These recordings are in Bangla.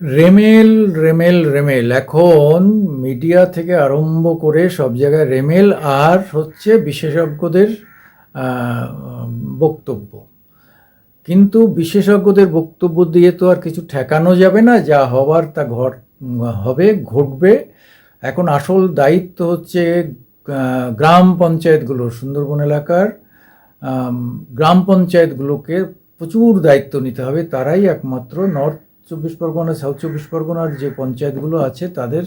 রেমেল রেমেল রেমেল এখন মিডিয়া থেকে আরম্ভ করে সব জায়গায় রেমেল আর হচ্ছে বিশেষজ্ঞদের আহ, বক্তব্য। কিন্তু বিশেষজ্ঞদের বক্তব্য দিয়ে তো আর কিছু ঠেকানো যাবে না, যা হবার তা হবে, ঘটবে। এখন আসল দায়িত্ব হচ্ছে গ্রাম পঞ্চায়েতগুলোর, সুন্দরবন এলাকার আম, গ্রাম পঞ্চায়েতগুলোকে প্রচুর দায়িত্ব নিতে হবে। তারাই একমাত্র নর্থ 24 পরগনা, সাউথ 24 পরগনার যে পঞ্চায়েতগুলো আছে তাদের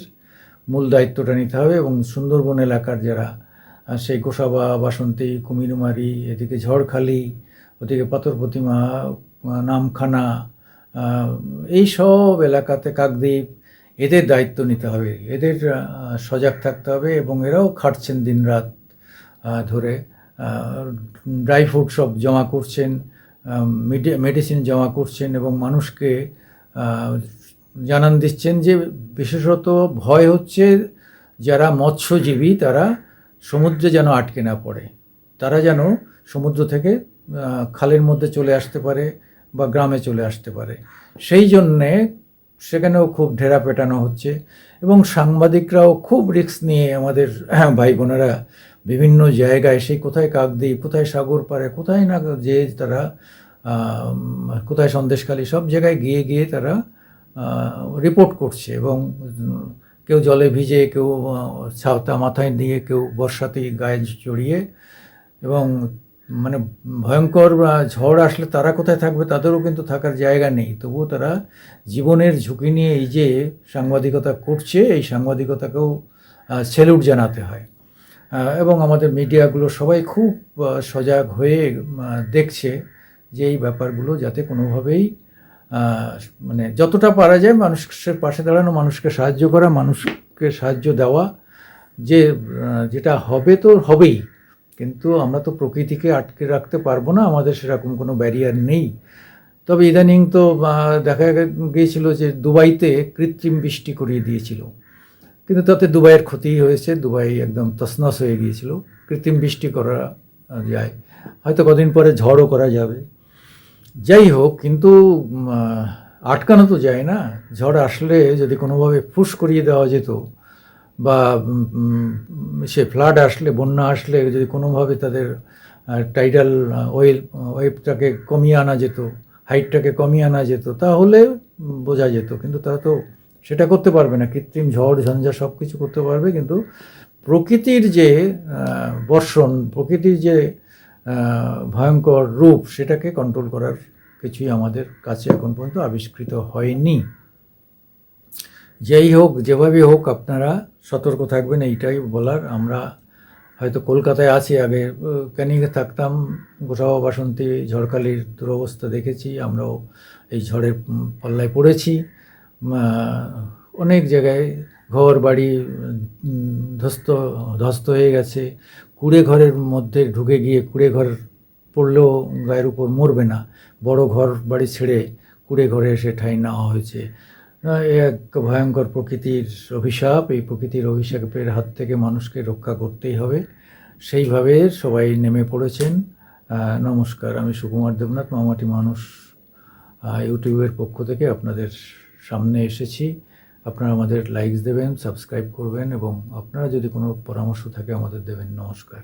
মূল দায়িত্বটা নিতে হবে। এবং সুন্দরবন এলাকার যারা সেই গোসাবা, বাসন্তী, কুমিরমারি, এদিকে ঝড়খালি, ওদিকে পাথর প্রতিমা, নামখানা, এই সব এলাকাতে কাকদ্বীপ, এদের দায়িত্ব নিতে হবে, এদের সজাগ থাকতে হবে। এবং এরাও খাটছেন দিনরাত ধরে, ড্রাই ফ্রুট সব জমা করছেন, মেডিসিন জমা করছেন এবং মানুষকে জানান দিচ্ছেন যে বিশেষত ভয় হচ্ছে যারা মৎস্যজীবী তারা সমুদ্রে যেন আটকে না পড়ে, তারা যেন সমুদ্র থেকে খালের মধ্যে চলে আসতে পারে বা গ্রামে চলে আসতে পারে। সেই জন্যে সেখানেও খুব ঢেরা পেটানো হচ্ছে। এবং সাংবাদিকরাও খুব রিস্ক নিয়ে আমাদের ভাই বোনেরা বিভিন্ন জায়গায়, সেই কোথায় কাকদ্বীপ, কোথায় সাগর পাড়ে, কোথায় না যে তারা কোথায় সন্দেশখালী, সব জায়গায় গিয়ে গিয়ে তারা রিপোর্ট করছে। এবং কেউ জলে ভিজে, কেউ ছাতা মাথায় দিয়ে, কেউ বর্ষাতেই গায়ে জড়িয়ে। এবং মানে ভয়ঙ্কর ঝড় আসলে তারা কোথায় থাকবে, তাদেরও কিন্তু থাকার জায়গা নেই। তবুও তারা জীবনের ঝুঁকি নিয়ে এই যে সাংবাদিকতা করছে, এই সাংবাদিকতাকেও স্যালুট জানাতে হয়। এবং আমাদের মিডিয়াগুলো সবাই খুব সজাগ হয়ে দেখছে যে এই ব্যাপারগুলো যাতে কোনোভাবেই মানে যতটা পারা যায় মানুষের পাশে দাঁড়ানো, মানুষকে সাহায্য করা, মানুষকে সাহায্য দেওয়া। যে যেটা হবে তো হবেই, কিন্তু আমরা তো প্রকৃতিকে আটকে রাখতে পারবো না, আমাদের সেরকম কোনো ব্যারিয়ার নেই। তবে ইদানিং তো দেখা গিয়েছিল যে দুবাইতে কৃত্রিম বৃষ্টি করিয়ে দিয়েছিল, কিন্তু তাতে দুবাইয়ের ক্ষতিই হয়েছে, দুবাই একদম তছনছ হয়ে গিয়েছিল। কৃত্রিম বৃষ্টি করা যায়, হয়তো কদিন পরে ঝড়ও করা যাবে। যাই হোক, কিন্তু আটকানো তো যায় না। ঝড় আসলে যদি কোনোভাবে ফুস করিয়ে দেওয়া যেত, বা সে ফ্লাড আসলে, বন্যা আসলে যদি কোনোভাবে তাদের টাইডাল ওয়েভটাকে কমিয়ে আনা যেত, হাইটটাকে কমিয়ে আনা যেত, তাহলে বোঝা যেত। কিন্তু তারা তো সেটা করতে পারবে না। কৃত্রিম ঝড় ঝঞ্ঝা সব কিছু করতে পারবে, কিন্তু প্রকৃতির যে বর্ষণ, প্রকৃতির যে ভয়ঙ্কর রূপ, সেটাকে কন্ট্রোল করার কিছুই আমাদের কাছে এখন পর্যন্ত আবিষ্কৃত হয়নি। যেই হোক, যেভাবে হোক, আপনারা সতর্ক থাকবেন, এইটাই বলার। আমরা হয়তো কলকাতায় আছি, আগে ক্যানিংয়ে থাকতাম, গোসাবা, বাসন্তী, ঝড়খালির দুরবস্থা দেখেছি। আমরাও এই ঝড়ের পাল্লায় পড়েছি। অনেক জায়গায় ঘর বাড়ি ধ্বস্ত হয়ে গেছে। কুঁড়ে ঘরের মধ্যে ঢুকে গিয়ে, কুঁড়ে ঘর পড়লেও গায়ের উপর মরবে না, বড় ঘর বাড়ি ছেড়ে কুঁড়ে ঘরে এসে ঠাঁই নেওয়া হয়েছে। এক ভয়ঙ্কর প্রকৃতির অভিশাপ। এই প্রকৃতির অভিশাপের হাত থেকে মানুষকে রক্ষা করতেই হবে, সেইভাবে সবাই নেমে পড়েছেন। নমস্কার, আমি সুকুমার দেবনাথ, মামাটি মানুষ ইউটিউবের পক্ষ থেকে আপনাদের সামনে এসেছি। আপনারা আমাদের লাইকস দেবেন, সাবস্ক্রাইব করবেন, এবং আপনারা যদি কোনো পরামর্শ থাকে আমাদের দেবেন। নমস্কার।